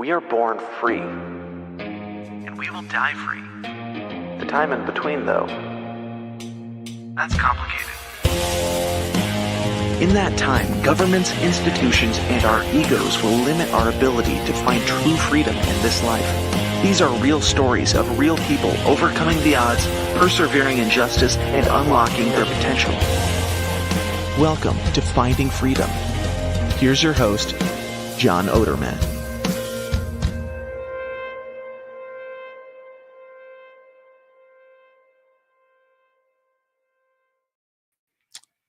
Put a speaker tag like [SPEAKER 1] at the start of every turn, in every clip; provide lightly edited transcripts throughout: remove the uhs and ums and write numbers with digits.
[SPEAKER 1] We are born free, and we will die free. The time in between, though, that's complicated. In that time, governments, institutions, and our egos will limit our ability to find true freedom in this life. These are real stories of real people overcoming the odds, persevering in justice, and unlocking their potential. Welcome to Finding Freedom. Here's your host, John Odermatt.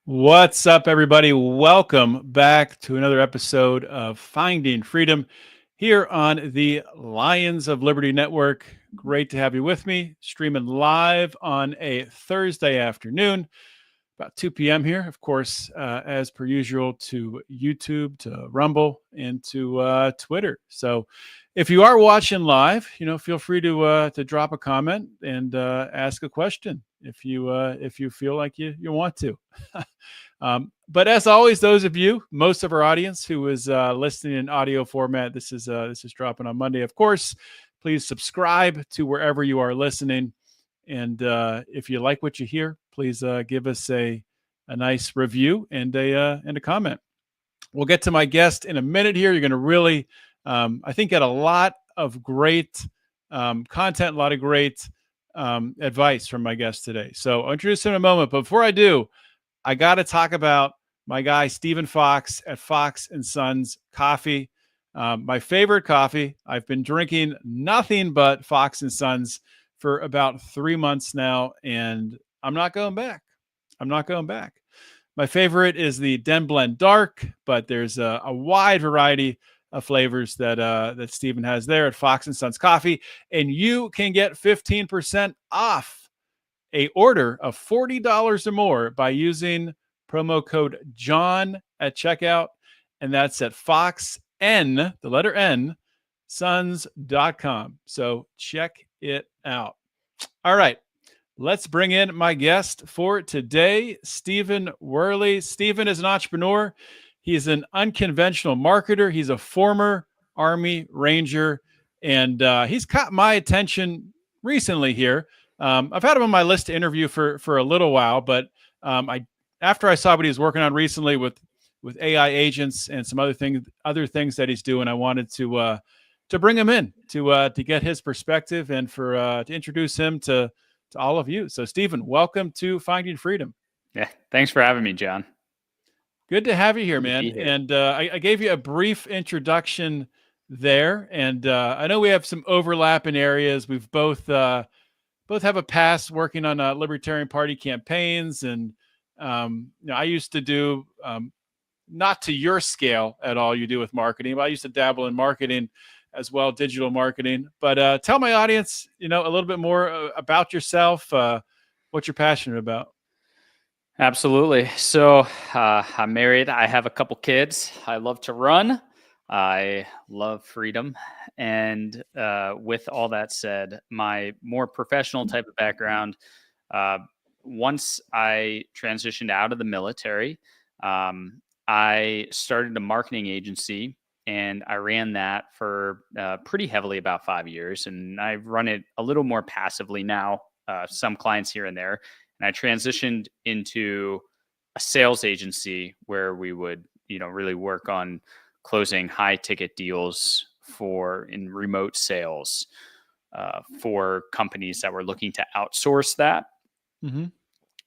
[SPEAKER 2] What's up, everybody? Welcome back to another episode of Finding Freedom here on the Lions of Liberty Network. Great to have you with me, streaming live on a Thursday afternoon, about 2 p.m. here, of course, as per usual, to YouTube, to Rumble, and to Twitter. So if you are watching live, feel free to drop a comment and ask a question if you feel like you want to. But as always, those of you, most of our audience who is listening in audio format, this is dropping on Monday. Of course, please subscribe to wherever you are listening, and if you like what you hear, please give us a nice review and a comment. We'll get to my guest in a minute here. You're going to really, I think, get a lot of great content, a lot of great advice from my guest today. So I'll introduce him in a moment. But before I do, I got to talk about my guy, Stephen Fox at Fox & Sons Coffee. My favorite coffee. I've been drinking nothing but Fox & Sons for about 3 months now, and I'm not going back. My favorite is the Den Blend Dark, but there's a wide variety of flavors that Stephen has there at Fox & Sons Coffee, and you can get 15% off a order of $40 or more by using promo code John at checkout, and that's at FoxN, the letter N, sons.com. So check it out. All right, let's bring in my guest for today, Stephen Werley. Stephen is an entrepreneur. He's an unconventional marketer. He's a former Army Ranger, and he's caught my attention recently here. I've had him on my list to interview for a little while, but after I saw what he was working on recently with AI agents and some other things that he's doing, I wanted to bring him in to get his perspective and to introduce him to all of you. So, Stephen, welcome to Finding Freedom.
[SPEAKER 3] Yeah, thanks for having me, John.
[SPEAKER 2] Good to have you here, man. And I gave you a brief introduction there, and I know we have some overlap in areas. We've both have a past working on Libertarian Party campaigns, and I used to do not to your scale at all you do with marketing, but I used to dabble in marketing as well, digital marketing. But tell my audience, a little bit more about yourself, what you're passionate about.
[SPEAKER 3] Absolutely. So I'm married. I have a couple kids. I love to run. I love freedom. And with all that said, my more professional type of background, once I transitioned out of the military, I started a marketing agency, and I ran that for pretty heavily about 5 years. And I've run it a little more passively now, some clients here and there. And I transitioned into a sales agency where we would, really work on closing high ticket deals in remote sales for companies that were looking to outsource that.
[SPEAKER 2] Mm-hmm.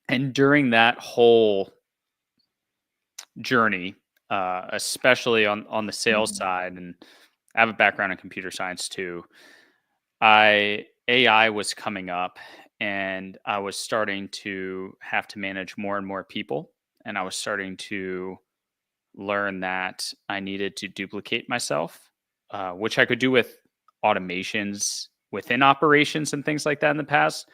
[SPEAKER 3] And during that whole journey, especially on the sales side, and I have a background in computer science too, AI was coming up, and I was starting to have to manage more and more people, and I was starting to learn that I needed to duplicate myself, which I could do with automations within operations and things like that in the past.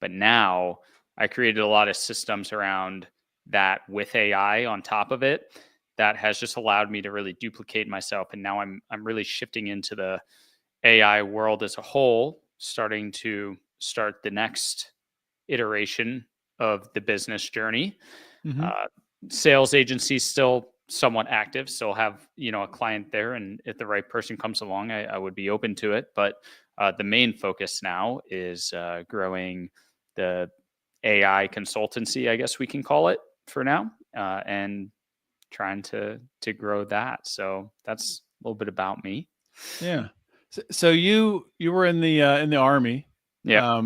[SPEAKER 3] But now I created a lot of systems around that with AI on top of it that has just allowed me to really duplicate myself. And now I'm really shifting into the AI world as a whole, starting to start the next iteration of the business journey.
[SPEAKER 2] Mm-hmm.
[SPEAKER 3] Sales agencies still somewhat active, still have, a client there. And if the right person comes along, I would be open to it. But the main focus now is growing the AI consultancy, I guess we can call it for now, and trying to grow that. So that's a little bit about me.
[SPEAKER 2] Yeah. So you were in the Army.
[SPEAKER 3] Yeah.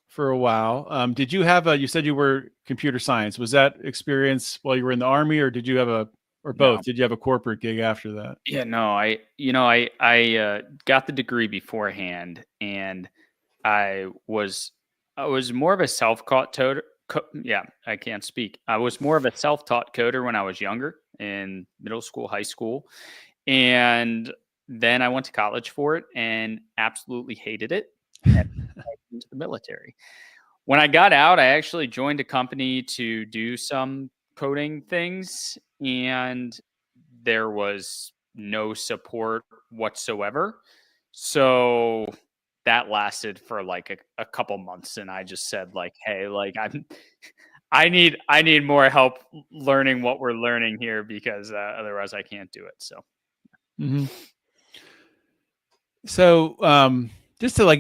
[SPEAKER 2] For a while. Did you have you said you were computer science. Was that experience while you were in the Army, or did you have or both?
[SPEAKER 3] No.
[SPEAKER 2] Did you have a corporate gig after that?
[SPEAKER 3] Yeah, no, I got the degree beforehand, and I was more of a self-taught coder. Yeah, I can't speak. I was more of a self-taught coder when I was younger, in middle school, high school, and then I went to college for it and absolutely hated it. And I went into the military. When I got out, I actually joined a company to do some coding things, and there was no support whatsoever. So that lasted for like a couple months, and I just said like, "Hey, like I need more help learning what we're learning here, because otherwise I can't do it." So.
[SPEAKER 2] Mm-hmm. So, just to I like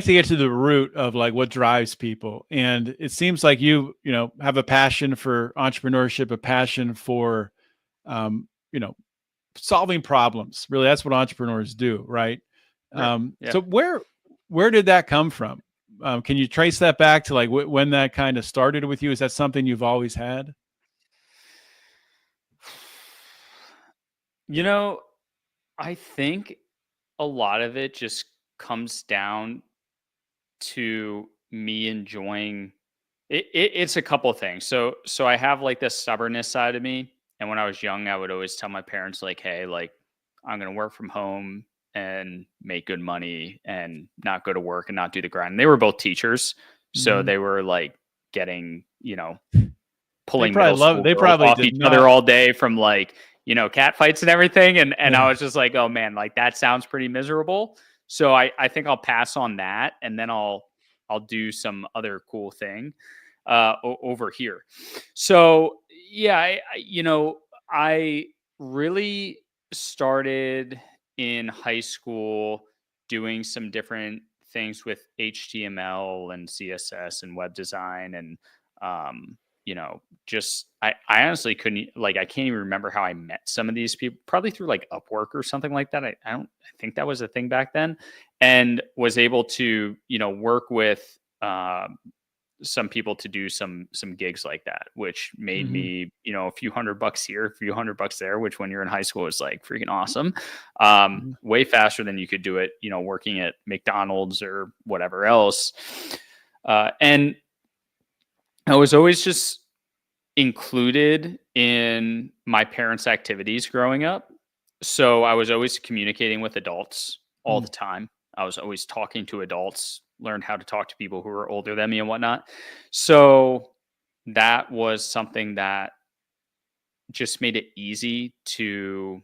[SPEAKER 2] to get to the root of like what drives people. And it seems like you have a passion for entrepreneurship, a passion for, um, you know, solving problems. Really, that's what entrepreneurs do, right?
[SPEAKER 3] Right. Yeah.
[SPEAKER 2] So where did that come from? Can you trace that back to like when that kind of started with you? Is that something you've always had?
[SPEAKER 3] I think a lot of it just comes down to me enjoying it's a couple things. So I have like this stubbornness side of me, and when I was young, I would always tell my parents like, "Hey, like I'm going to work from home and make good money and not go to work and not do the grind." And they were both teachers, so
[SPEAKER 2] Mm-hmm.
[SPEAKER 3] they were like getting,
[SPEAKER 2] They
[SPEAKER 3] pulling
[SPEAKER 2] probably
[SPEAKER 3] middle school
[SPEAKER 2] they
[SPEAKER 3] girls
[SPEAKER 2] probably
[SPEAKER 3] off
[SPEAKER 2] did
[SPEAKER 3] each other
[SPEAKER 2] not.
[SPEAKER 3] all day from like, cat fights and everything. And
[SPEAKER 2] Yeah.
[SPEAKER 3] I was just like, oh man, like that sounds pretty miserable. So I think I'll pass on that, and then I'll do some other cool thing over here. So yeah, I really started in high school doing some different things with HTML and CSS and web design, and just I honestly couldn't, like, I can't even remember how I met some of these people, probably through like Upwork or something like that. I think that was a thing back then, and was able to, work with some people to do some gigs like that, which made
[SPEAKER 2] Mm-hmm.
[SPEAKER 3] me, a few $100 here, a few $100 there, which when you're in high school is like freaking awesome.
[SPEAKER 2] Mm-hmm.
[SPEAKER 3] Way faster than you could do it, working at McDonald's or whatever else. And I was always just included in my parents' activities growing up. So I was always communicating with adults all the time. I was always talking to adults, learned how to talk to people who were older than me and whatnot. So that was something that just made it easy to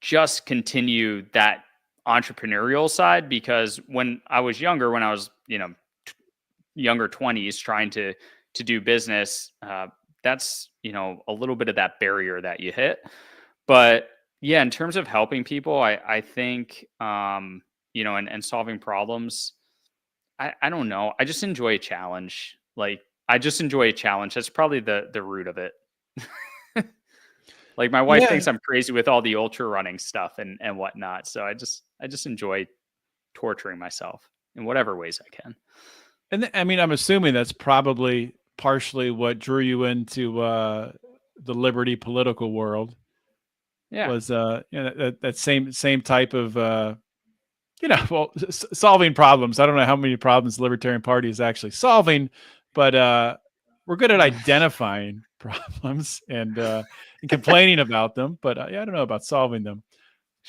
[SPEAKER 3] just continue that entrepreneurial side, because when I was younger, when I was, younger 20s trying to do business, that's, a little bit of that barrier that you hit. But yeah, in terms of helping people, I think, and solving problems, I don't know, I just enjoy a challenge. Like, I just enjoy a challenge. That's probably the root of it. Like, my wife
[SPEAKER 2] Yeah.
[SPEAKER 3] thinks I'm crazy with all the ultra running stuff and whatnot, so I just enjoy torturing myself in whatever ways I can.
[SPEAKER 2] And I mean, I'm assuming that's probably partially what drew you into the liberty political world.
[SPEAKER 3] Yeah.
[SPEAKER 2] Was that same type of well, solving problems. I don't know how many problems the Libertarian Party is actually solving, but we're good at identifying problems and complaining about them. But yeah, I don't know about solving them.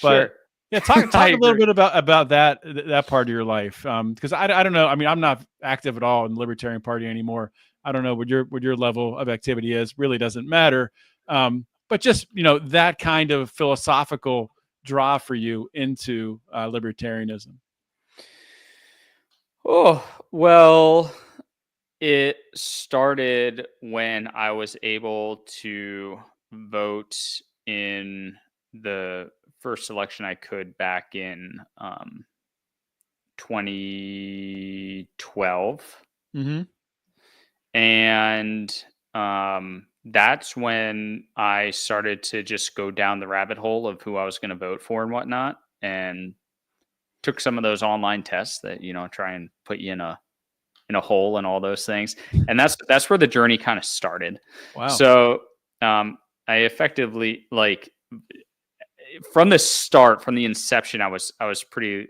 [SPEAKER 2] But
[SPEAKER 3] Sure.
[SPEAKER 2] yeah, talk
[SPEAKER 3] I
[SPEAKER 2] a little
[SPEAKER 3] agree.
[SPEAKER 2] bit about that part of your life, because I don't know. I mean, I'm not active at all in the Libertarian Party anymore. I don't know what your level of activity is. Really doesn't matter. But just that kind of philosophical draw for you into libertarianism.
[SPEAKER 3] Oh, well, It started when I was able to vote in the first election I could back in 2012.
[SPEAKER 2] Mm-hmm.
[SPEAKER 3] And that's when I started to just go down the rabbit hole of who I was going to vote for and whatnot, and took some of those online tests that try and put you in a hole and all those things. And that's where the journey kind of started.
[SPEAKER 2] Wow.
[SPEAKER 3] So I effectively, like, from the start, from the inception, I was pretty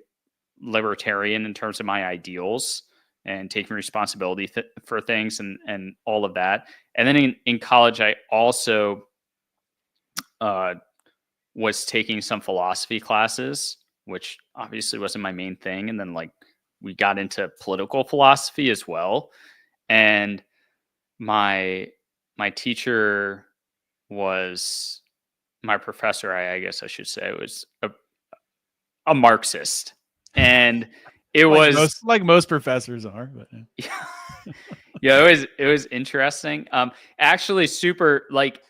[SPEAKER 3] libertarian in terms of my ideals and taking responsibility for things and all of that. And then in college, I also was taking some philosophy classes, which obviously wasn't my main thing. And then, like, we got into political philosophy as well. And my teacher was my professor, I guess I should say, was a Marxist. And it was
[SPEAKER 2] like most professors are, but
[SPEAKER 3] yeah, it was interesting. Actually, super, like,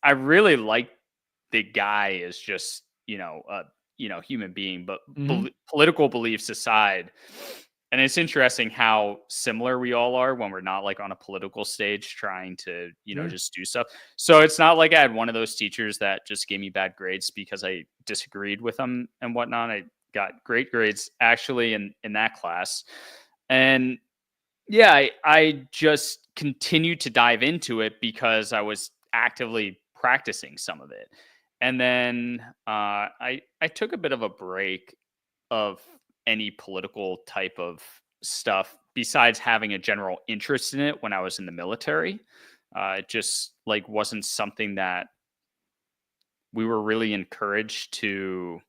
[SPEAKER 3] I really like the guy as just human being, but
[SPEAKER 2] Mhm.
[SPEAKER 3] political beliefs aside. And it's interesting how similar we all are when we're not, like, on a political stage trying to
[SPEAKER 2] Sure.
[SPEAKER 3] just do stuff. So it's not like I had one of those teachers that just gave me bad grades because I disagreed with them and whatnot. I got great grades actually in that class. And yeah, I just continued to dive into it because I was actively practicing some of it. And then I took a bit of a break of any political type of stuff besides having a general interest in it when I was in the military. It just, like, wasn't something that we were really encouraged to,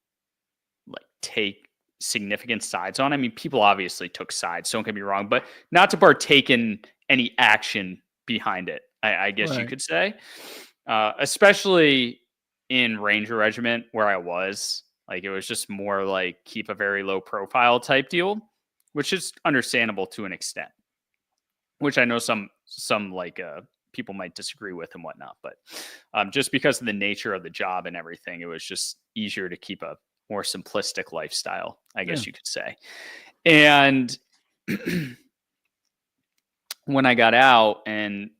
[SPEAKER 3] like, take significant sides on. I mean, people obviously took sides, don't get me wrong, but not to partake in any action behind it, I guess you
[SPEAKER 2] Right.
[SPEAKER 3] could say. Especially in Ranger Regiment where I was. Like, it was just more like keep a very low profile type deal, which is understandable to an extent, which I know some like people might disagree with and whatnot, but just because of the nature of the job and everything, it was just easier to keep a more simplistic lifestyle, I guess you could say. And when I got out, and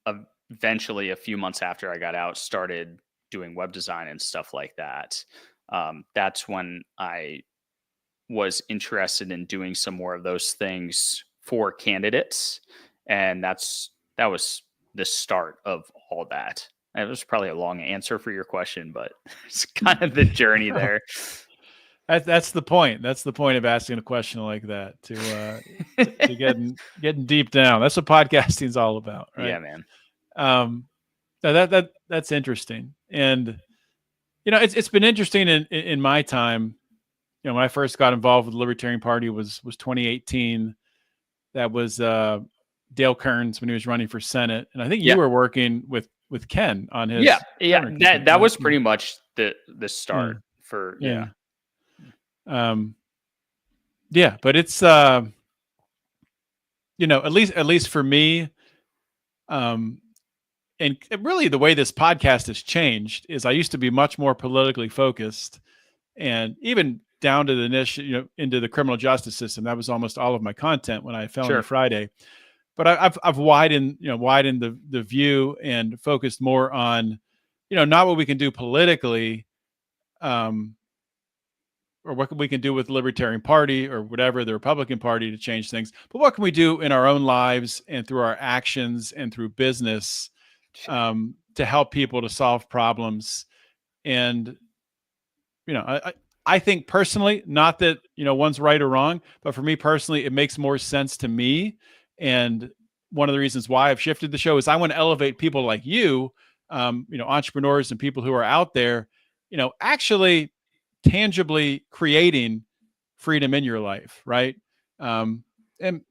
[SPEAKER 3] eventually a few months after I got out, started doing web design and stuff like that. That's when I was interested in doing some more of those things for candidates. And that was the start of all that. It was probably a long answer for your question, but it's kind of the journey there.
[SPEAKER 2] That's the point. That's the point of asking a question like that, to getting deep down. That's what podcasting is all about, right?
[SPEAKER 3] Yeah, man.
[SPEAKER 2] That's interesting. And it's been interesting in my time. When I first got involved with the Libertarian Party was 2018. That was Dale Kearns when he was running for Senate, and I think you were working with Ken on his.
[SPEAKER 3] Yeah. That was pretty much the start for
[SPEAKER 2] but it's at least for me, and really the way this podcast has changed is I used to be much more politically focused, and even down to the niche, into the criminal justice system. That was almost all of my content when I Felony Friday. But I've widened the view and focused more on, not what we can do politically, or what we can do with the Libertarian Party or whatever, the Republican Party, to change things, but what can we do in our own lives and through our actions and through business to help people to solve problems. And I think personally, not that one's right or wrong, but for me personally, it makes more sense to me. And one of the reasons why I've shifted the show is I want to elevate people like you, entrepreneurs and people who are out there, actually tangibly creating freedom in your life, right? And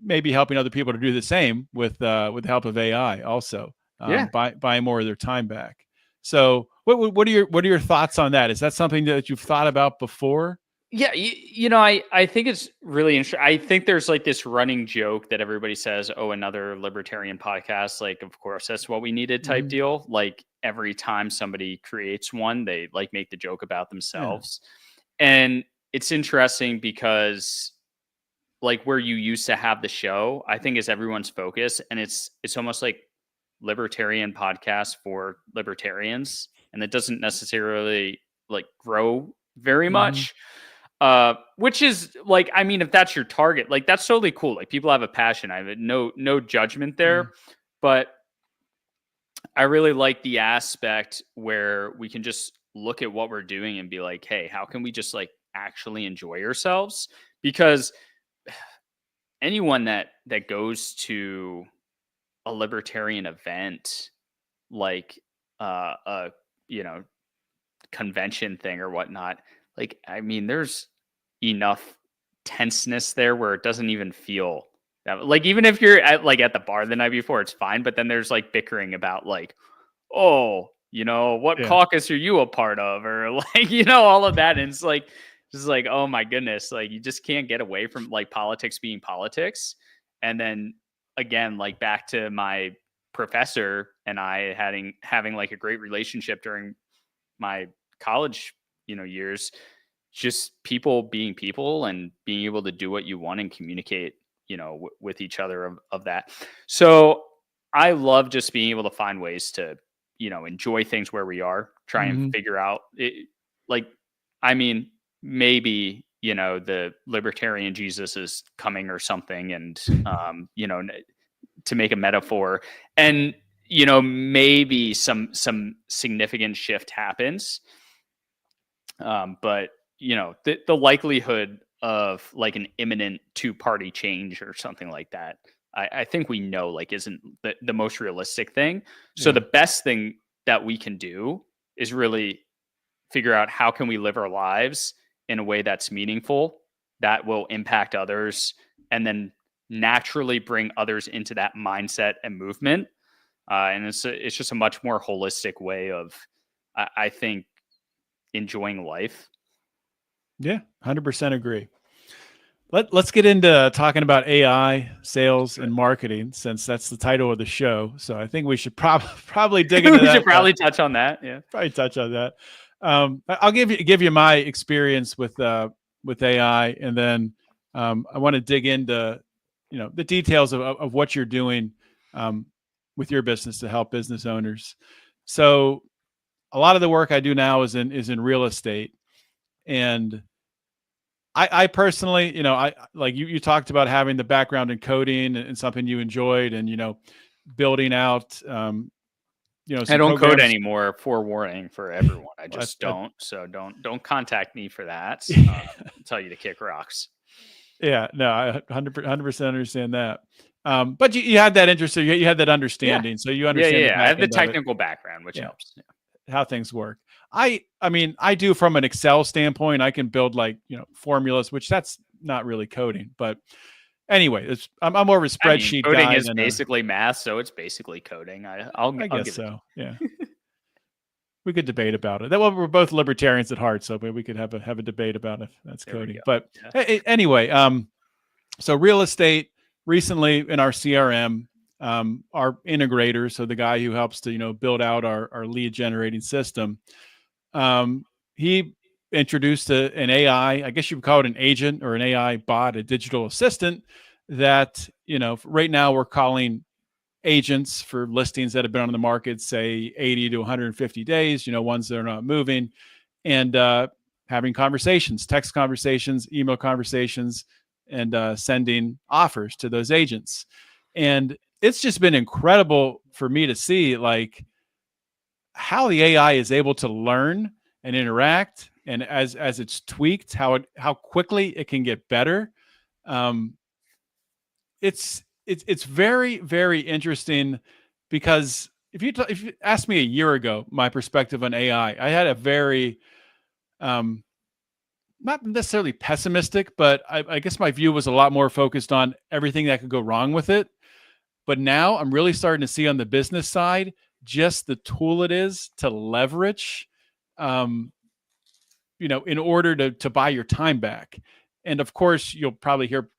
[SPEAKER 2] maybe helping other people to do the same with the help of AI, also buy more of their time back. So what are your thoughts on that? Is that something that you've thought about before?
[SPEAKER 3] Yeah, I think it's really interesting. I think there's like this running joke that everybody says, "Oh, another libertarian podcast." Like, of course, that's what we needed type
[SPEAKER 2] Mhm.
[SPEAKER 3] deal. Like every time somebody creates one, they like make the joke about
[SPEAKER 2] Yeah.
[SPEAKER 3] themselves. And it's interesting because like where you used to have the show, I think is everyone's focus, and it's almost like libertarian podcast for libertarians, and it doesn't necessarily like grow very
[SPEAKER 2] Mhm.
[SPEAKER 3] much. Which is like, I mean, if that's your target, like that's totally cool. Like people have a passion. I have no judgment
[SPEAKER 2] Yeah.
[SPEAKER 3] there, but I really like the aspect where we can just look at what we're doing and be like, hey, how can we just like actually enjoy ourselves? Because anyone that goes to a libertarian event, like a you know convention thing or whatnot, like I mean, there's enough tenseness there where it doesn't even feel that, like even if you're at the bar the night before, it's fine, but then there's like bickering about like, oh, what
[SPEAKER 2] Yeah.
[SPEAKER 3] caucus are you a part of? Or like, all of that. And it's like, just like, oh my goodness, like you just can't get away from like politics being politics. And then again, like back to my professor and I having like a great relationship during my college, years, just people being people and being able to do what you want and communicate, with each other of that. So I love just being able to find ways to, enjoy things where we are, try and
[SPEAKER 2] Mhm.
[SPEAKER 3] figure out it. Like, I mean, maybe, the libertarian Jesus is coming or something. And, to make a metaphor, and, maybe some significant shift happens. But the likelihood of like an imminent two-party change or something like that, I think we know like isn't the most realistic thing. So
[SPEAKER 2] Yeah.
[SPEAKER 3] the best thing that we can do is really figure out how can we live our lives in a way that's meaningful, that will impact others, and then naturally bring others into that mindset and movement. And it's just a much more holistic way of, I think, enjoying life.
[SPEAKER 2] Yeah. 100% agree. Let's get into talking about AI, sales, and marketing, since that's the title of the show. So I think we should probably dig into
[SPEAKER 3] We should
[SPEAKER 2] that.
[SPEAKER 3] probably touch on that. Yeah.
[SPEAKER 2] Probably touch on that. I'll give you my experience with AI, and then I want to dig into the details of what you're doing um, with your business to help business owners. So a lot of the work I do now is in real estate, and I personally, I like you talked about having the background in coding and something you enjoyed, and building out
[SPEAKER 3] I
[SPEAKER 2] some
[SPEAKER 3] don't code
[SPEAKER 2] programs.
[SPEAKER 3] anymore. Forewarning for everyone. I
[SPEAKER 2] I,
[SPEAKER 3] just
[SPEAKER 2] I,
[SPEAKER 3] don't. So don't contact me for that. I'll tell you to kick rocks.
[SPEAKER 2] yeah, no, I 100% understand that. But you had that interest, so you had that
[SPEAKER 3] Yeah.
[SPEAKER 2] understanding, so you
[SPEAKER 3] Yeah.
[SPEAKER 2] understand the
[SPEAKER 3] Yeah. I
[SPEAKER 2] back
[SPEAKER 3] have the
[SPEAKER 2] end of it.
[SPEAKER 3] technical background, which
[SPEAKER 2] Yeah,
[SPEAKER 3] helps. Yeah.
[SPEAKER 2] how things work. I mean, I do from an Excel standpoint. I can build like formulas, which that's not really coding, but anyway, I'm more of a
[SPEAKER 3] I mean,
[SPEAKER 2] spreadsheet
[SPEAKER 3] coding
[SPEAKER 2] guy
[SPEAKER 3] is
[SPEAKER 2] than a.
[SPEAKER 3] basically math, so it's basically coding.
[SPEAKER 2] I
[SPEAKER 3] I'll
[SPEAKER 2] guess
[SPEAKER 3] give it to
[SPEAKER 2] so. Yeah, we could debate about it. That well, we're both libertarians at heart, so we could have a debate about if that's
[SPEAKER 3] you. There we
[SPEAKER 2] coding.
[SPEAKER 3] go.
[SPEAKER 2] But
[SPEAKER 3] Yeah.
[SPEAKER 2] anyway, so real estate recently in our CRM, our integrator, so the guy who helps to build out our lead generating system, he introduced an AI. I guess you would call it an agent or an AI bot, a digital assistant that right now we're calling agents for listings that have been on the market, say 80 to 150 days. Ones that are not moving, and having conversations, text conversations, email conversations, and sending offers to those agents. And it's just been incredible for me to see like how the AI is able to learn and interact, and as it's tweaked, how quickly it can get better. Um, it's very very interesting, because if you asked me a year ago my perspective on AI, I had a very um, not necessarily pessimistic, but I guess my view was a lot more focused on everything that could go wrong with it. But now I'm really starting to see on the business side just the tool it is to leverage. Um, in order to buy your time back. And of course, you'll probably hear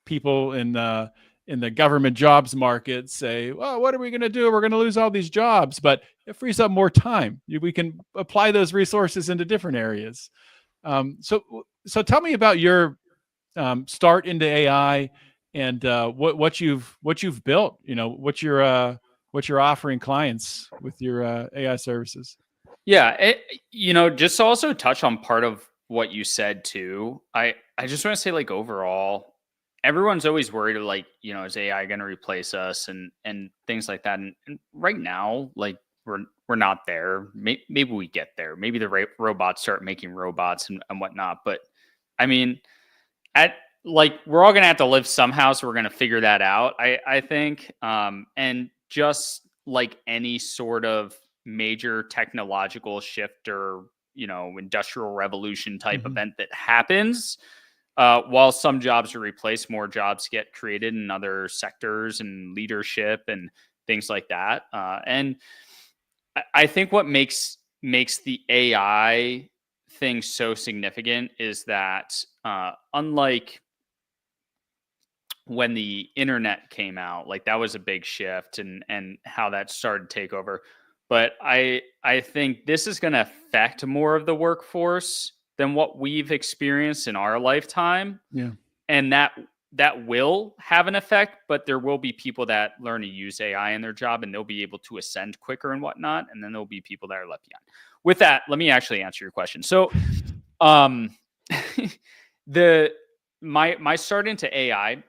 [SPEAKER 2] people in the government jobs market say, well, what are we going to do? We're going to lose all these jobs, but it frees up more time. We can apply those resources into different areas. So tell me about your start into AI and what you've built. What you're offering clients with your AI services.
[SPEAKER 3] Yeah, just to also touch on part of what you said too. I just want to say, like, overall, everyone's always worried, like, is AI going to replace us and things like that. And right now, like, we're not there. Maybe we get there. Maybe the robots start making robots and whatnot. But I mean, at like, we're all gonna have to live somehow, so we're gonna figure that out. I think, and just like any sort of major technological shift or industrial revolution type
[SPEAKER 2] Mhm.
[SPEAKER 3] event that happens, while some jobs are replaced, more jobs get created in other sectors and leadership and things like that. And I think what makes the AI thing so significant is that, unlike when the internet came out, like, that was a big shift and how that started to take over. But I think this is going to affect more of the workforce than what we've experienced in our lifetime,
[SPEAKER 2] Yeah.
[SPEAKER 3] and that will have an effect. But there will be people that learn to use AI in their job, and they'll be able to ascend quicker and whatnot, and then there'll be people that are left behind. With that, let me actually answer your question. So, um the my start into AI,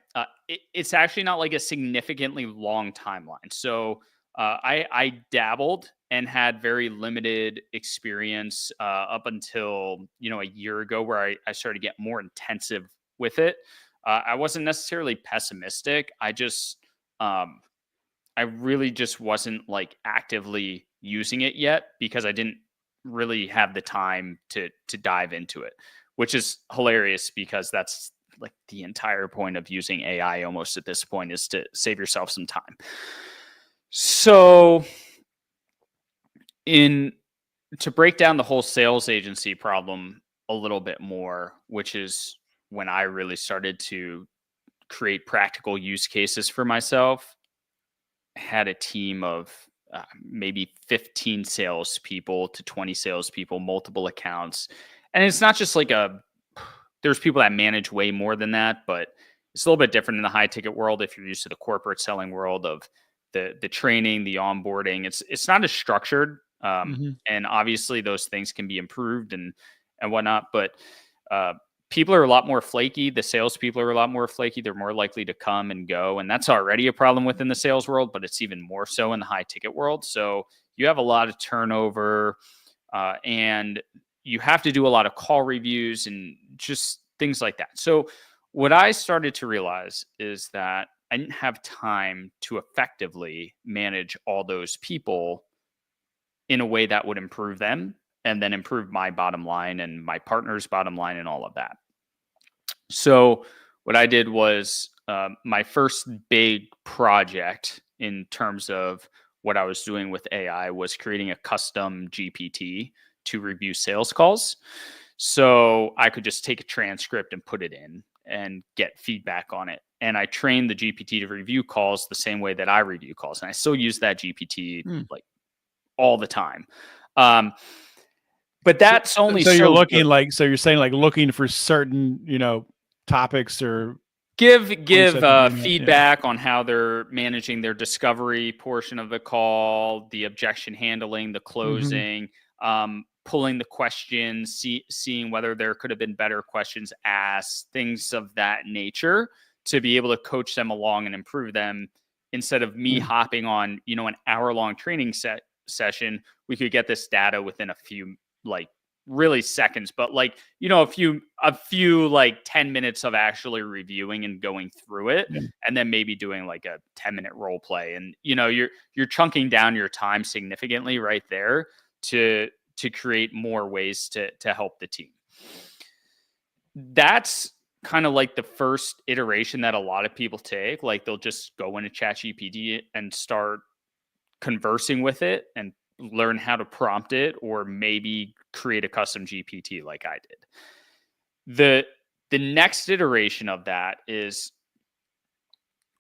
[SPEAKER 3] it's actually not like a significantly long timeline. So, I dabbled and had very limited experience, up until a year ago, where I started to get more intensive with it. I wasn't necessarily pessimistic. Um, I really just wasn't, like, actively using it yet, because I didn't really have the time to dive into it, which is hilarious, because that's like the entire point of using AI almost at this point, is to save yourself some time. So, in to break down the whole sales agency problem a little bit more, which is when I really started to create practical use cases for myself, had a team of, maybe 15 salespeople to 20 salespeople, multiple accounts. And it's not just like there's people that manage way more than that, but it's a little bit different in the high ticket world. If you're used to the corporate selling world of the training, the onboarding, it's not as structured.
[SPEAKER 2] Mhm.
[SPEAKER 3] And obviously those things can be improved and whatnot. But, uh, people are a lot more flaky. The salespeople are a lot more flaky. They're more likely to come and go, and that's already a problem within the sales world, but it's even more so in the high ticket world. So you have a lot of turnover, and you have to do a lot of call reviews and just things like that. So what I started to realize is that I didn't have time to effectively manage all those people in a way that would improve them, and then improve my bottom line and my partner's bottom line and all of that. So what I did was, my first big project in terms of what I was doing with AI was creating a custom GPT to review sales calls. So I could just take a transcript and put it in and get feedback on it. And I trained the GPT to review calls the same way that I review calls. And I still use that GPT,
[SPEAKER 2] Mm.
[SPEAKER 3] like, all the time. Um, but
[SPEAKER 2] So,
[SPEAKER 3] that's only
[SPEAKER 2] so you're
[SPEAKER 3] so
[SPEAKER 2] looking
[SPEAKER 3] good.
[SPEAKER 2] like, so you're saying like looking for certain, topics or points
[SPEAKER 3] Give
[SPEAKER 2] of agreement. Yeah.
[SPEAKER 3] feedback on how they're managing their discovery portion of the call, the objection handling, the
[SPEAKER 2] Hmm.
[SPEAKER 3] closing, pulling the questions, seeing whether there could have been better questions asked, things of that nature, to be able to coach them along and improve them. Instead of me
[SPEAKER 2] Yeah.
[SPEAKER 3] hopping on, an hour-long training session, we could get this data within a few, like, really seconds, but, like, a few like 10 minutes of actually reviewing and going through it,
[SPEAKER 2] Yeah.
[SPEAKER 3] and then maybe doing like a 10-minute role play. And you're chunking down your time significantly right there to create more ways to help the team. That's kind of like the first iteration that a lot of people take. Like, they'll just go into ChatGPT and start conversing with it and learn how to prompt it, or maybe create a custom GPT like I did. The next iteration of that is,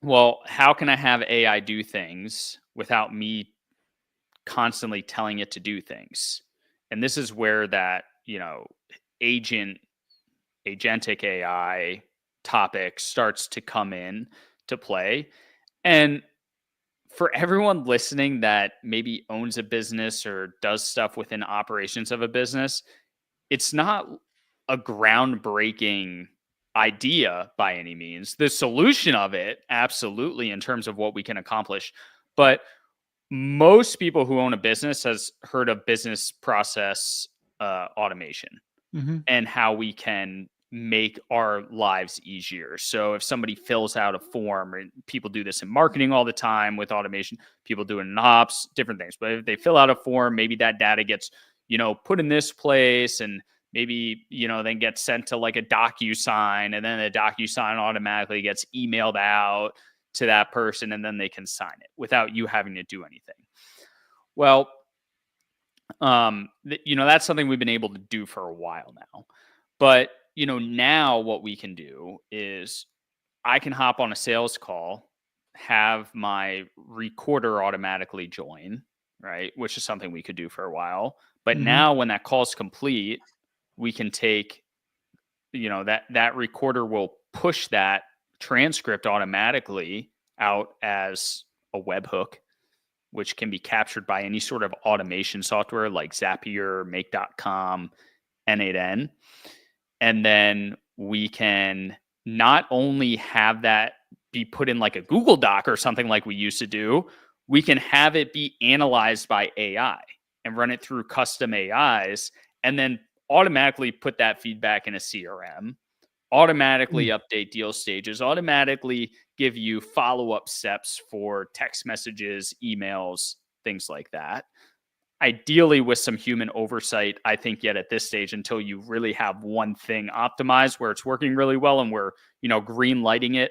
[SPEAKER 3] well, how can I have AI do things without me constantly telling it to do things? And this is where that, agentic AI topic starts to come in to play. And for everyone listening that maybe owns a business or does stuff within operations of a business, it's not a groundbreaking idea by any means. The solution of it, absolutely, in terms of what we can accomplish. But most people who own a business has heard of business process automation
[SPEAKER 2] Mm-hmm.
[SPEAKER 3] and how we can make our lives easier. So if somebody fills out a form, and people do this in marketing all the time with automation, people do it in ops, different things. But if they fill out a form, maybe that data gets, put in this place, and maybe, then gets sent to like a DocuSign, and then the DocuSign automatically gets emailed out to that person, and then they can sign it without you having to do anything. Well, that's something we've been able to do for a while now. But, now what we can do is I can hop on a sales call, have my recorder automatically join, right? Which is something we could do for a while. But
[SPEAKER 2] Mm-hmm.
[SPEAKER 3] now when that call's complete, we can take, that recorder will push that transcript automatically out as a webhook, which can be captured by any sort of automation software like Zapier, Make.com, N8N. And then we can not only have that be put in like a Google Doc or something like we used to do, we can have it be analyzed by AI and run it through custom AIs, and then automatically put that feedback in a CRM, automatically update deal stages, automatically give you follow-up steps for text messages, emails, things like that. Ideally with some human oversight, I think, yet at this stage, until you really have one thing optimized where it's working really well and we're, green lighting it,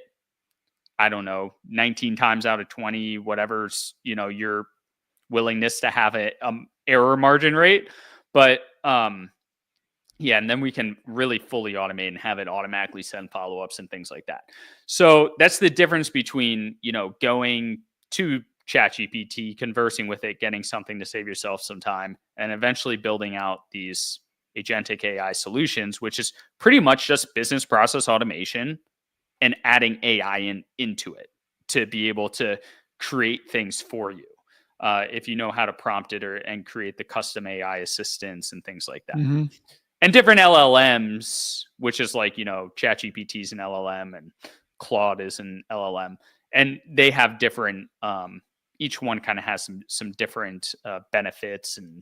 [SPEAKER 3] I don't know, 19 times out of 20, whatever's, your willingness to have a error margin rate. But yeah, and then we can really fully automate and have it automatically send follow-ups and things like that. So that's the difference between, going to ChatGPT, conversing with it, getting something to save yourself some time, and eventually building out these agentic AI solutions, which is pretty much just business process automation and adding AI into it to be able to create things for you. If you know how to prompt it and create the custom AI assistants and things like that.
[SPEAKER 2] Mm-hmm.
[SPEAKER 3] And different LLMs, which is like, ChatGPT is an LLM and Claude is an LLM. And they have different, each one kind of has some different benefits and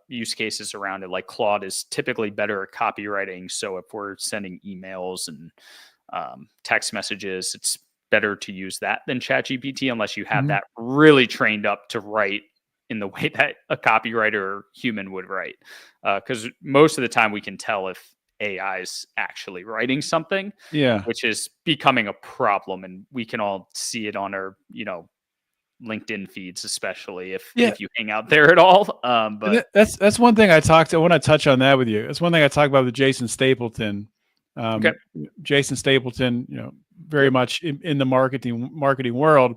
[SPEAKER 3] use cases around it. Like Claude is typically better at copywriting. So if we're sending emails and text messages, it's better to use that than ChatGPT, unless you have that really trained up to write in the way that a copywriter or human would write. Because most of the time we can tell if AI is actually writing something,
[SPEAKER 2] Yeah.
[SPEAKER 3] which is becoming a problem. And we can all see it on our, LinkedIn feeds, especially if you hang out there at all. But
[SPEAKER 2] that's one thing I want to touch on that with you. That's one thing I talk about with Jason Stapleton.
[SPEAKER 3] Okay.
[SPEAKER 2] Jason Stapleton, very much in the marketing world.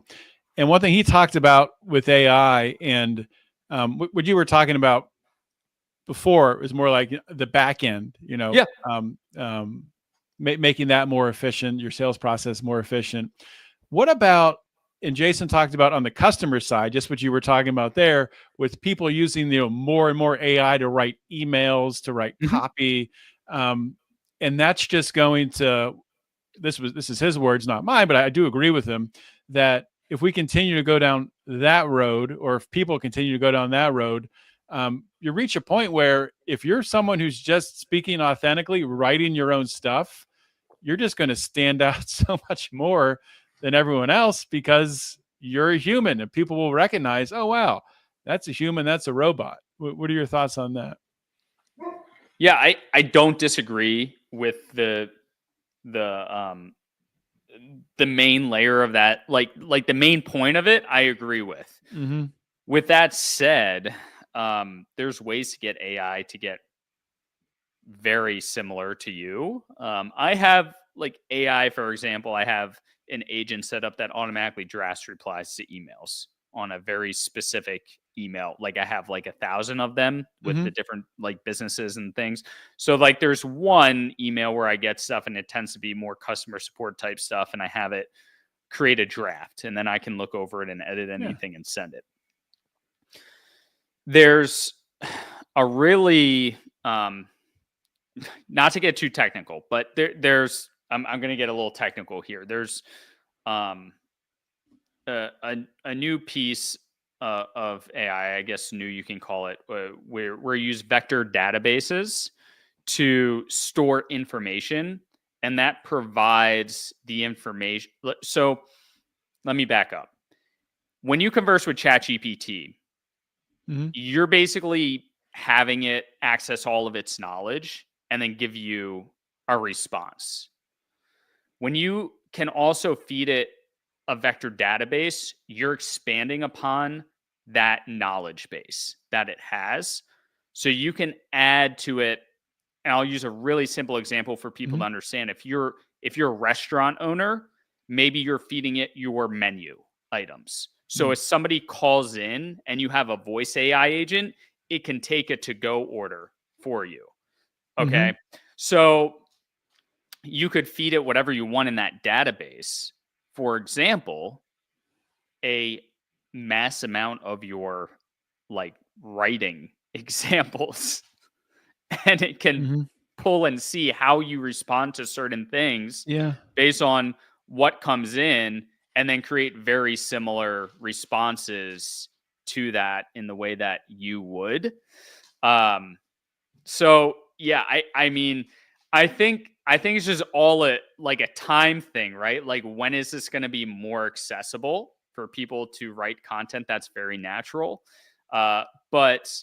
[SPEAKER 2] And one thing he talked about with AI and what you were talking about before is more like the back end, making that more efficient, your sales process more efficient. What about, and Jason talked about on the customer side, just what you were talking about there, with people using more and more AI to write emails, to write copy, and that's just going to. This is his words, not mine, but I do agree with him that if we continue to go down that road, or if people continue to go down that road, you reach a point where if you're someone who's just speaking authentically, writing your own stuff, you're just going to stand out so much more than everyone else because you're a human and people will recognize, oh, wow, that's a human, that's a robot. What are your thoughts on that?
[SPEAKER 3] Yeah, I don't disagree with the main layer of that, like the main point of it, I agree with. With that said, there's ways to get AI to get very similar to you. I have like AI, for example, I have an agent set up that automatically drafts replies to emails on a very specific email. Like I have like 1,000 of them with the different like businesses and things. So like there's one email where I get stuff and it tends to be more customer support type stuff. And I have it create a draft and then I can look over it and edit anything and send it. There's a really, not to get too technical, but there's I'm going to get a little technical here. There's a new piece of AI, I guess new you can call it, where we use vector databases to store information, and that provides the information. So let me back up. When you converse with ChatGPT, you're basically having it access all of its knowledge and then give you a response. When you can also feed it a vector database, you're expanding upon that knowledge base that it has. So you can add to it, and I'll use a really simple example for people to understand. If you're a restaurant owner, maybe you're feeding it your menu items. So if somebody calls in and you have a voice AI agent, it can take a to-go order for you. Okay. So you could feed it whatever you want in that database. For example, a mass amount of your like writing examples, and it can pull and see how you respond to certain things based on what comes in and then create very similar responses to that in the way that you would. So yeah, I mean, I think it's just all like a time thing, right? Like when is this going to be more accessible for people to write content that's very natural? But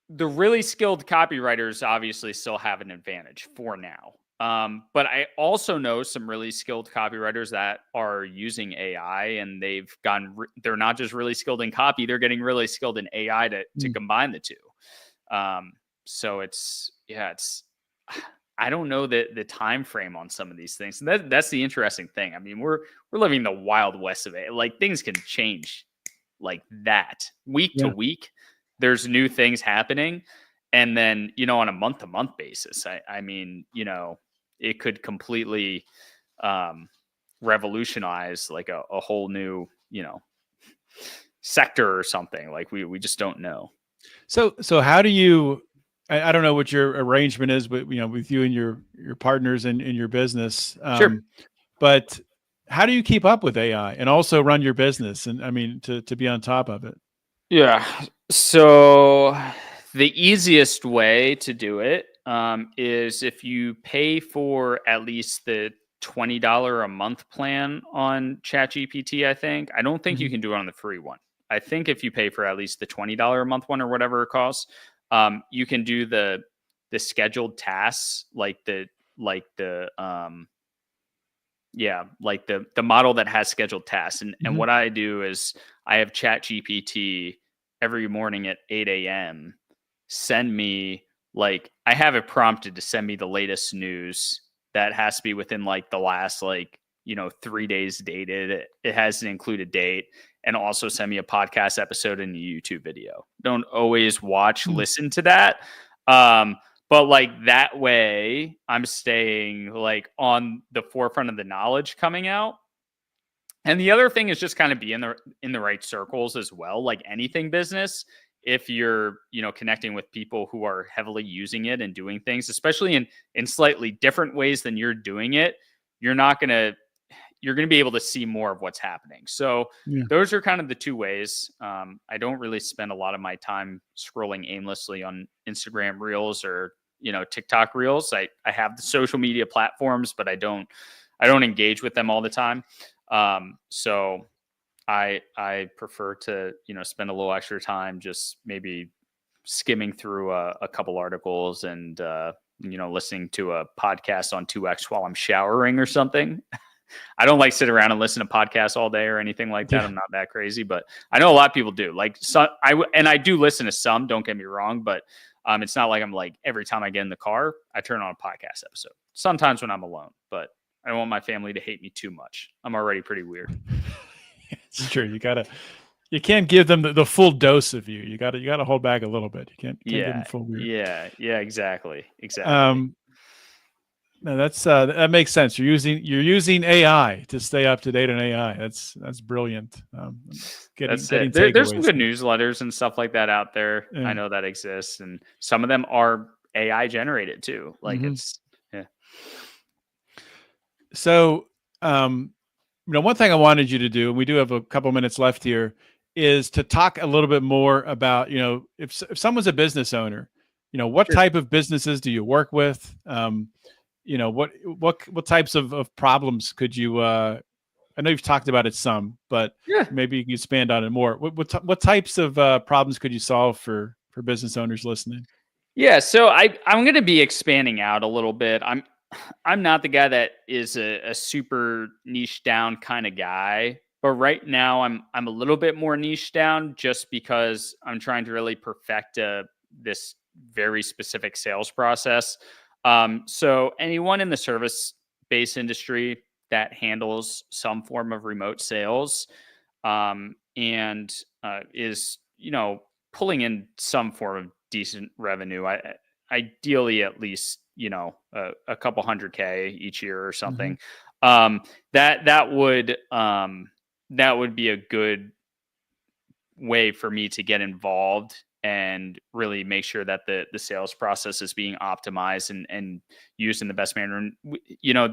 [SPEAKER 3] the really skilled copywriters obviously still have an advantage for now. But I also know some really skilled copywriters that are using AI, and they're not just really skilled in copy, they're getting really skilled in AI to combine the two. So it's I don't know the time frame on some of these things. And that's the interesting thing. I mean, we're living the wild west of it. Like things can change like that week to week. There's new things happening, and then on a month to month basis. I mean, it could completely revolutionize like a whole new sector or something. Like we just don't know.
[SPEAKER 2] So how do you? I don't know what your arrangement is, but with you and your partners in your business.
[SPEAKER 3] Sure.
[SPEAKER 2] But how do you keep up with AI and also run your business? And I mean, to be on top of it.
[SPEAKER 3] Yeah. So the easiest way to do it is if you pay for at least the $20 a month plan on ChatGPT. I don't think you can do it on the free one. I think if you pay for at least the $20 a month one or whatever it costs, you can do the scheduled tasks, like the model that has scheduled tasks. And what I do is I have ChatGPT every morning at 8 a.m. send me, like, I have it prompted to send me the latest news that has to be within like the last 3 days dated. It has an included date, and also send me a podcast episode and a YouTube video. Don't always listen to that. But like that way I'm staying like on the forefront of the knowledge coming out. And the other thing is just kind of be in the right circles as well. Like anything business, if you're, connecting with people who are heavily using it and doing things, especially in slightly different ways than you're doing it, you're going to be able to see more of what's happening. So those are kind of the two ways. I don't really spend a lot of my time scrolling aimlessly on Instagram Reels or, TikTok Reels. I have the social media platforms, but I don't engage with them all the time. So I prefer to, spend a little extra time just maybe skimming through a couple articles and, listening to a podcast on 2X while I'm showering or something. I don't like sit around and listen to podcasts all day or anything like that.
[SPEAKER 2] Yeah.
[SPEAKER 3] I'm not that crazy, but I know a lot of people do. Like, I do listen to some. Don't get me wrong, but it's not like I'm like every time I get in the car, I turn on a podcast episode. Sometimes when I'm alone, but I don't want my family to hate me too much. I'm already pretty weird.
[SPEAKER 2] It's true. You can't give them the full dose of you. You gotta hold back a little bit. You can't give them full weird.
[SPEAKER 3] Yeah, exactly.
[SPEAKER 2] No, that makes sense. You're using AI to stay up to date on AI. That's brilliant.
[SPEAKER 3] That's it. There's some good newsletters and stuff like that out there.
[SPEAKER 2] Yeah.
[SPEAKER 3] I know that exists, and some of them are AI generated too. Like it's
[SPEAKER 2] So, one thing I wanted you to do, and we do have a couple minutes left here, is to talk a little bit more about, if someone's a business owner, what type of businesses do you work with? What types of problems could you? I know you've talked about it some, but maybe you can expand on it more. What types of problems could you solve for business owners listening?
[SPEAKER 3] Yeah, so I'm going to be expanding out a little bit. I'm not the guy that is a super niche down kind of guy, but right now I'm a little bit more niche down just because I'm trying to really perfect this very specific sales process. So anyone in the service-based industry that handles some form of remote sales and is pulling in some form of decent revenue, ideally at least a couple $100K each year or something. That would be a good way for me to get involved and really make sure that the sales process is being optimized and used in the best manner. And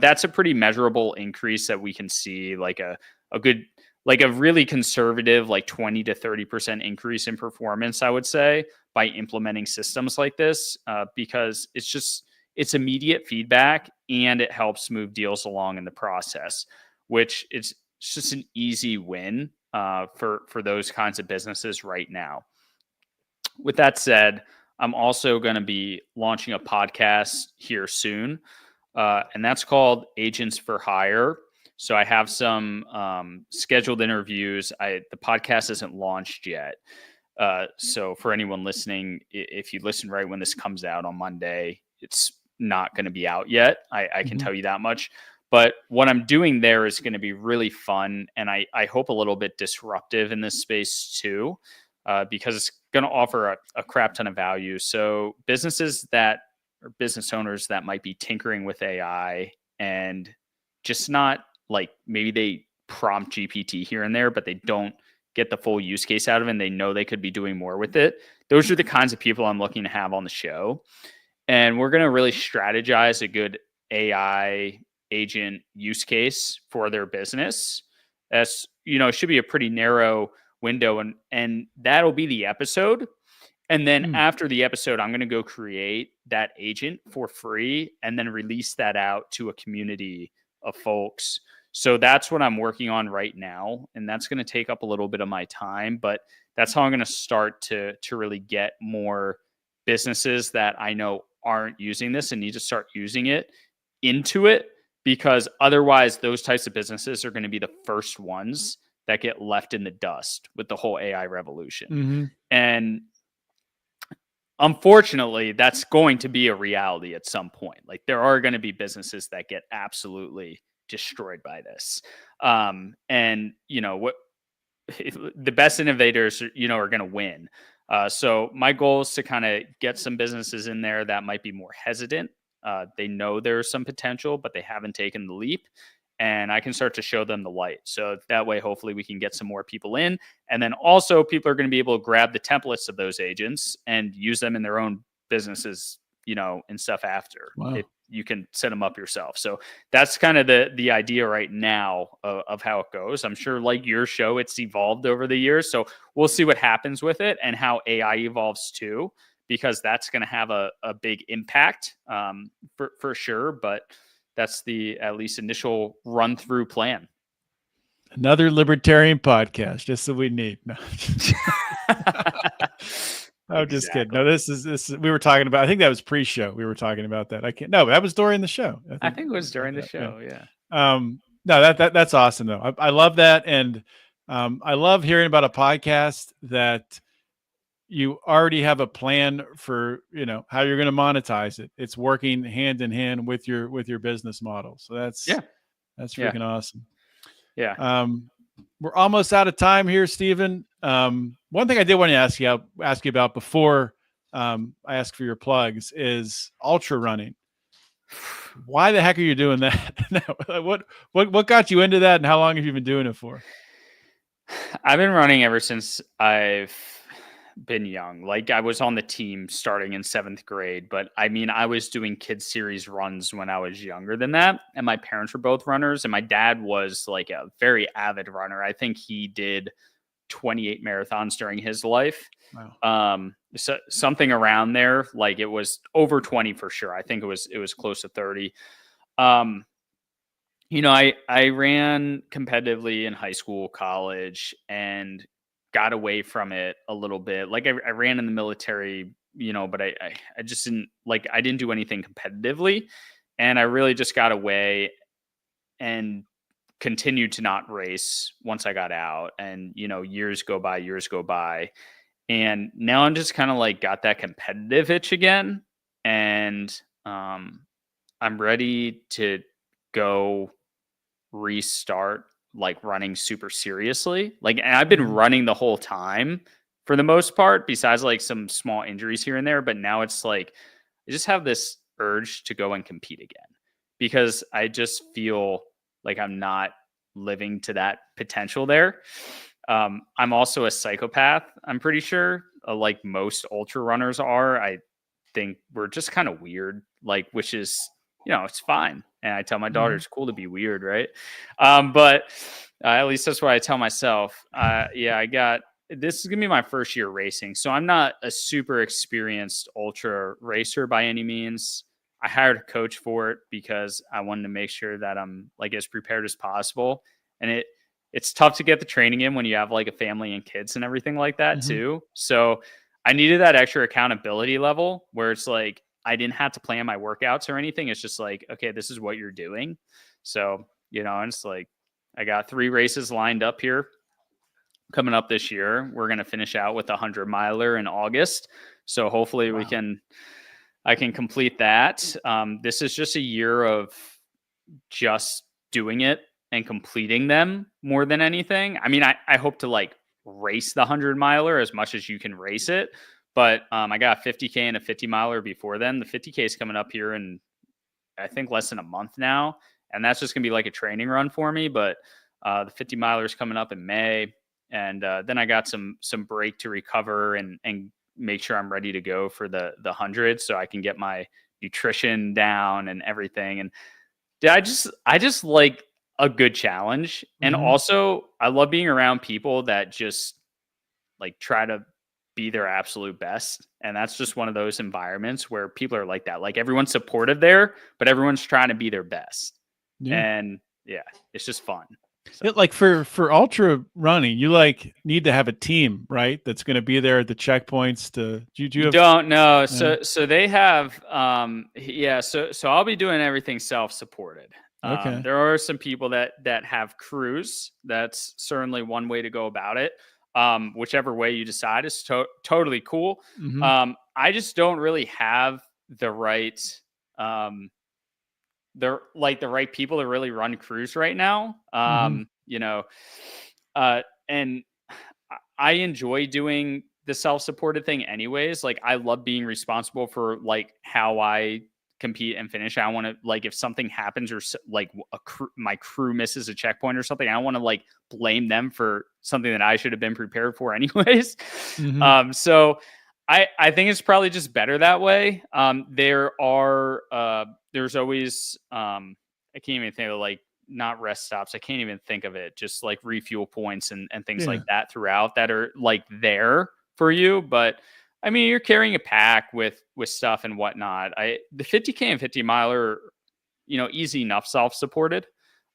[SPEAKER 3] that's a pretty measurable increase that we can see, like a good, like a really conservative, like 20 to 30% increase in performance, I would say, by implementing systems like this, because it's immediate feedback and it helps move deals along in the process, which it's just an easy win for those kinds of businesses right now. With that said, I'm also going to be launching a podcast here soon, and that's called Agents for Hire. So I have some scheduled interviews. The podcast isn't launched yet. So for anyone listening, if you listen right when this comes out on Monday, it's not going to be out yet. I can tell you that much. But what I'm doing there is going to be really fun, and I hope a little bit disruptive in this space too, because it's going to offer a crap ton of value. So businesses or business owners that might be tinkering with AI and just not, like, maybe they prompt GPT here and there, but they don't get the full use case out of it, and they know they could be doing more with it. Those are the kinds of people I'm looking to have on the show. And we're going to really strategize a good AI agent use case for their business. That's, it should be a pretty narrow window, and that'll be the episode. And then after the episode, I'm going to go create that agent for free and then release that out to a community of folks. So that's what I'm working on right now. And that's going to take up a little bit of my time, but that's how I'm going to start to really get more businesses that I know aren't using this and need to start using it into it, because otherwise those types of businesses are going to be the first ones that get left in the dust with the whole AI revolution. And unfortunately, that's going to be a reality at some point. Like, there are going to be businesses that get absolutely destroyed by this. And what the best innovators, are going to win. So my goal is to kind of get some businesses in there that might be more hesitant. They know there's some potential, but they haven't taken the leap. And I can start to show them the light. So that way, hopefully we can get some more people in. And then also people are going to be able to grab the templates of those agents and use them in their own businesses, and stuff after.
[SPEAKER 2] Wow.
[SPEAKER 3] If you can set them up yourself. So that's kind of the idea right now of how it goes. I'm sure, like your show, it's evolved over the years. So we'll see what happens with it and how AI evolves too, because that's going to have a big impact for sure. But that's the at least initial run through plan.
[SPEAKER 2] Another libertarian podcast, just what we need. No. I'm just kidding. No, this is we were talking about. I think that was pre-show. We were talking about that. That was during the show.
[SPEAKER 3] I think it was during the show. Yeah.
[SPEAKER 2] No, that's awesome though. I love that. And I love hearing about a podcast that you already have a plan for, how you're going to monetize it. It's working hand in hand with your business model. So
[SPEAKER 3] Yeah.
[SPEAKER 2] that's
[SPEAKER 3] Yeah.
[SPEAKER 2] freaking awesome.
[SPEAKER 3] Yeah.
[SPEAKER 2] We're almost out of time here, Stephen. One thing I did want to ask you about before I ask for your plugs is ultra running. Why the heck are you doing that? What got you into that, and how long have you been doing it for?
[SPEAKER 3] I've been running ever since I've been young. Like I was on the team starting in 7th grade, but I mean, I was doing kids series runs when I was younger than that. And my parents were both runners, and my dad was like a very avid runner. I think he did 28 marathons during his life.
[SPEAKER 2] Wow.
[SPEAKER 3] So something around there, like it was over 20 for sure. I think it was close to 30. I ran competitively in high school, college, and got away from it a little bit. Like I ran in the military, but I just didn't like, I didn't do anything competitively. And I really just got away and continued to not race once I got out. And, years go by. And now I'm just kind of like got that competitive itch again. And I'm ready to go restart like running super seriously. Like, and I've been running the whole time for the most part, besides like some small injuries here and there. But now it's like I just have this urge to go and compete again because I just feel like I'm not living to that potential there. I'm also a psychopath, I'm pretty sure, like most ultra runners are. I think we're just kind of weird, like, which is, it's fine. And I tell my daughter it's cool to be weird, right? But at least that's what I tell myself. This is going to be my first year racing. So I'm not a super experienced ultra racer by any means. I hired a coach for it because I wanted to make sure that I'm like as prepared as possible. And it's tough to get the training in when you have like a family and kids and everything like that too. So I needed that extra accountability level where it's like, I didn't have to plan my workouts or anything. It's just like, okay, this is what you're doing. So, and it's like, I got 3 races lined up here coming up this year. We're going to finish out with a 100-miler in August. So hopefully I can complete that. This is just a year of just doing it and completing them more than anything. I mean, I hope to like race the 100-miler as much as you can race it. But I got a 50K and a 50-miler before then. The 50K is coming up here in, I think, less than a month now. And that's just going to be like a training run for me. But the 50-miler is coming up in May. And then I got some break to recover and make sure I'm ready to go for the 100 so I can get my nutrition down and everything. And I just like a good challenge. And also I love being around people that just like try to be their absolute best. And that's just one of those environments where people are like that. Like everyone's supportive there, but everyone's trying to be their best.
[SPEAKER 2] Yeah.
[SPEAKER 3] And it's just fun. So.
[SPEAKER 2] Like for ultra running, you like need to have a team, right? That's going to be there at the checkpoints you
[SPEAKER 3] don't know. So they have, So I'll be doing everything self-supported.
[SPEAKER 2] Okay.
[SPEAKER 3] There are some people that have crews. That's certainly one way to go about it. Whichever way you decide is totally cool. I just don't really have the right, the right people to really run crews right now. And I enjoy doing the self-supported thing anyways. Like I love being responsible for like how I compete and finish. I want to like, if something happens or like my crew misses a checkpoint or something, I want to like blame them for something that I should have been prepared for anyways. So I think it's probably just better that way. There's always, I can't even think of like, not rest stops. I can't even think of it. Just like refuel points and things like that throughout that are like there for you. But I mean, you're carrying a pack with stuff and whatnot. The 50K and 50-miler, easy enough self-supported.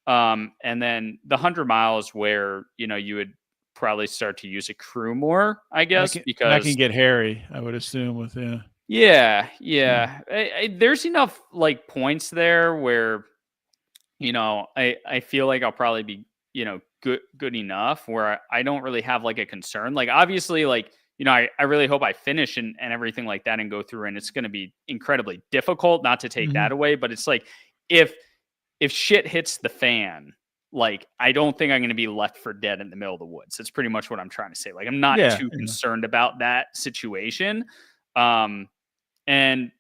[SPEAKER 3] And then the 100 miles where, you would probably start to use a crew more, I guess, because
[SPEAKER 2] that can get hairy, I would assume with,
[SPEAKER 3] Yeah. There's enough like points there where I feel like I'll probably be, good enough where I don't really have like a concern. Like obviously, like, I really hope I finish and everything like that and go through, and it's gonna be incredibly difficult, not to take
[SPEAKER 2] Mhm.
[SPEAKER 3] that away. But it's like if shit hits the fan, like I don't think I'm gonna be left for dead in the middle of the woods. That's pretty much what I'm trying to say. Like I'm not
[SPEAKER 2] Yeah,
[SPEAKER 3] too
[SPEAKER 2] yeah.
[SPEAKER 3] concerned about that situation. Um and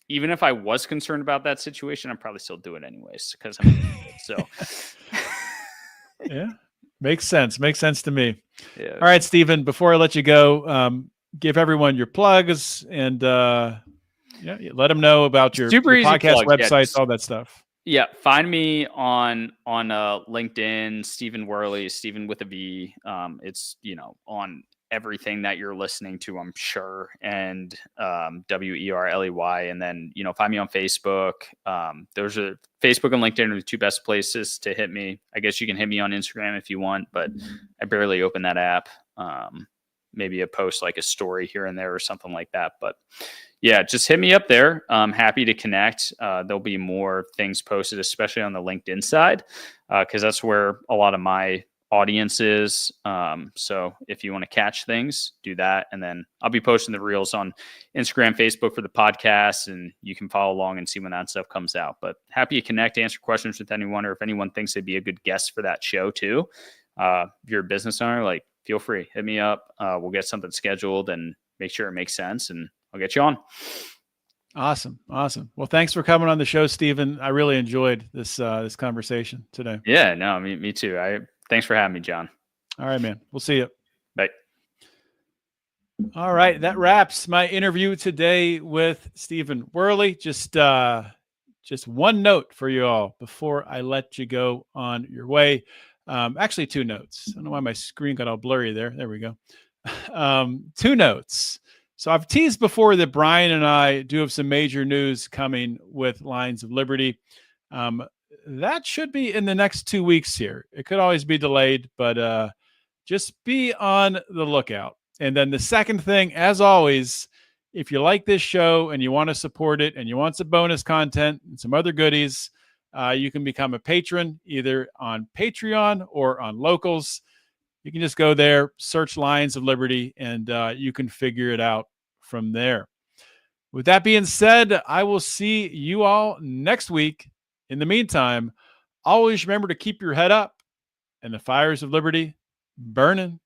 [SPEAKER 3] even if I was concerned about that situation, I'd probably still do it anyways because I'm an idiot. So,
[SPEAKER 2] Yeah. Makes sense. Makes sense to me.
[SPEAKER 3] yeah,
[SPEAKER 2] All right, Stephen, before I let you go, give everyone your plugs and yeah, let them know about your
[SPEAKER 3] super easy
[SPEAKER 2] podcast
[SPEAKER 3] plugs. Yeah,
[SPEAKER 2] websites,
[SPEAKER 3] just
[SPEAKER 2] all that stuff.
[SPEAKER 3] find me on LinkedIn, Stephen Werley, Stephen with a V. It's on everything that you're listening to, I'm sure, and Werley, and then find me on Facebook. Those are Facebook and LinkedIn are the two best places to hit me. I guess you can hit me on Instagram if you want, but I barely open that app. Maybe a post like a story here and there or something like that, but yeah, just hit me up there. I'm happy to connect. There'll be more things posted, especially on the LinkedIn side, because that's where a lot of my audience is. So if you want to catch things, do that. And then I'll be posting the reels on Instagram, Facebook for the podcast, and you can follow along and see when that stuff comes out. But happy to connect, answer questions with anyone, or if anyone thinks they'd be a good guest for that show too. If you're a business owner, like feel free, hit me up. We'll get something scheduled and make sure it makes sense, and I'll get you on.
[SPEAKER 2] Awesome. Awesome. Well, thanks for coming on the show, Stephen. I really enjoyed this conversation today.
[SPEAKER 3] Yeah, no, me too. Thanks for having me, John.
[SPEAKER 2] All right, man. We'll see you.
[SPEAKER 3] Bye.
[SPEAKER 2] All right, that wraps my interview today with Stephen Werley. Just one note for you all before I let you go on your way. Actually, two notes. I don't know why my screen got all blurry there. There we go. Two notes. So I've teased before that Brian and I do have some major news coming with Lions of Liberty. That should be in the next 2 weeks here. It could always be delayed, but just be on the lookout. And then the second thing, as always, if you like this show and you want to support it and you want some bonus content and some other goodies, you can become a patron either on Patreon or on Locals. You can just go there, search Lions of Liberty, and you can figure it out from there. With that being said, I will see you all next week. In the meantime, always remember to keep your head up and the fires of liberty burning.